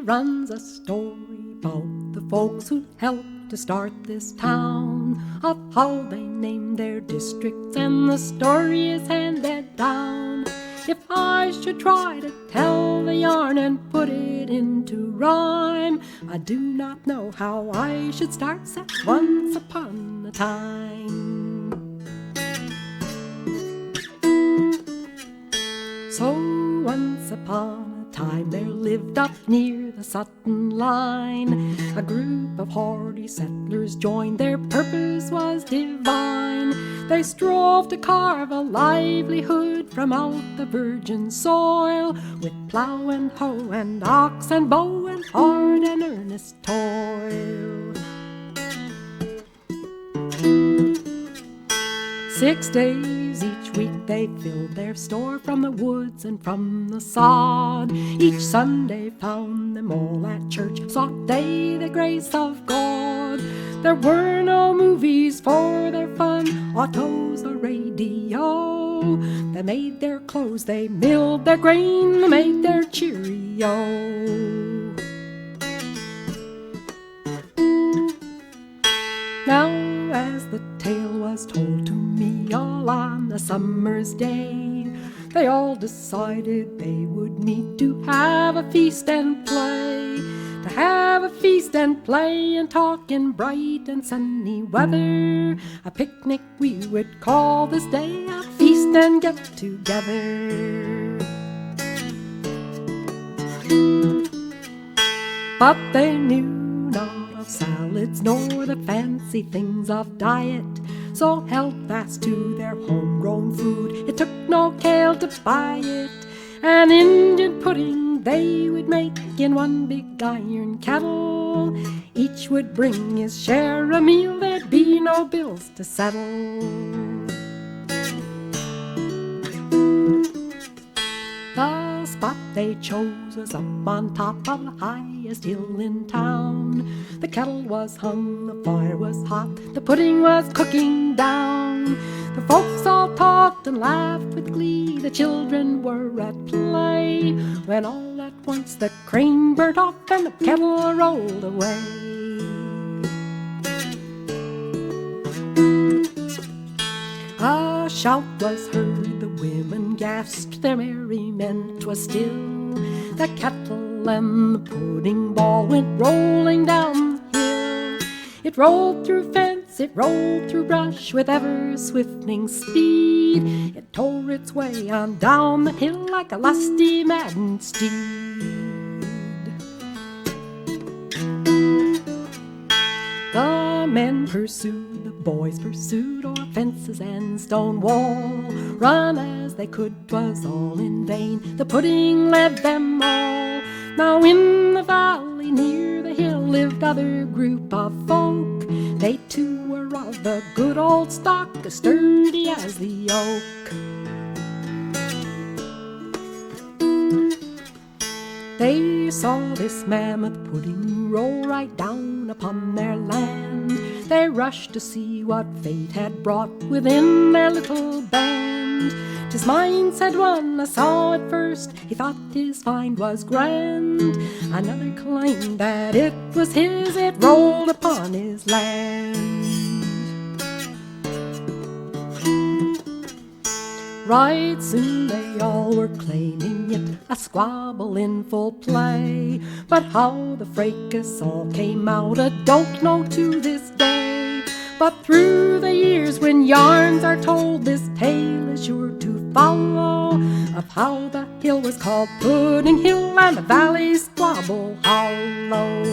runs a story about the folks who helped to start this town, of how they named their districts, and the story is handed down. If I should try to tell the yarn and put it into rhyme, I do not know how I should start. Said once upon a time. So once upon a time there lived up near the Sutton line a group of hardy settlers joined. Their purpose was divine. They strove to carve a livelihood from out the virgin soil, with plough and hoe and ox and bow and hard and earnest toil. 6 days each week they filled their store from the woods and from the sod. Each Sunday found them all at church, sought they the grace of God. There were no movies for their fun, autos or radio. They made their clothes, they milled their grain, they made their Cheerio. Now as the tale was told to me all on a summer's day, they all decided they would meet to have a feast and play. To have a feast and play and talk in bright and sunny weather. A picnic we would call this day, a feast and get together. But they knew not of salads nor the fancy things of diet, so held fast to their homegrown food. It took no kale to buy it. An Indian pudding they would make in one big iron kettle. Each would bring his share a meal, there'd be no bills to settle. The spot they chose was up on top of the highest hill in town. The kettle was hung, the fire was hot, the pudding was cooking down. The folks all talked and laughed with glee, the children were at play, when all at once the crane burnt off and the kettle rolled away. A shout was heard, the women gasped, their merriment was still. The kettle and the pudding ball went rolling down the hill. It rolled through fence, it rolled through brush with ever-swift'ning speed. It tore its way on down the hill like a lusty, maddened steed. The men pursued, the boys pursued, o'er fences and stone wall. Run as they could, 'twas all in vain, the pudding led them all. Now in the valley near the hill lived other group of folk. They too were of the good old stock, as sturdy as the oak. They saw this mammoth pudding roll right down upon their land. They rushed to see what fate had brought within their little band. "'Tis mine," said one, "I saw it first." He thought his find was grand. Another claimed that it was his, it rolled upon his land. Right soon they all were claiming it, a squabble in full play. But how the fracas all came out, I don't know to this day. But through the years when yarns are told, this tale is sure to follow, of how the hill was called Pudding Hill and the valley Squabble Hollow.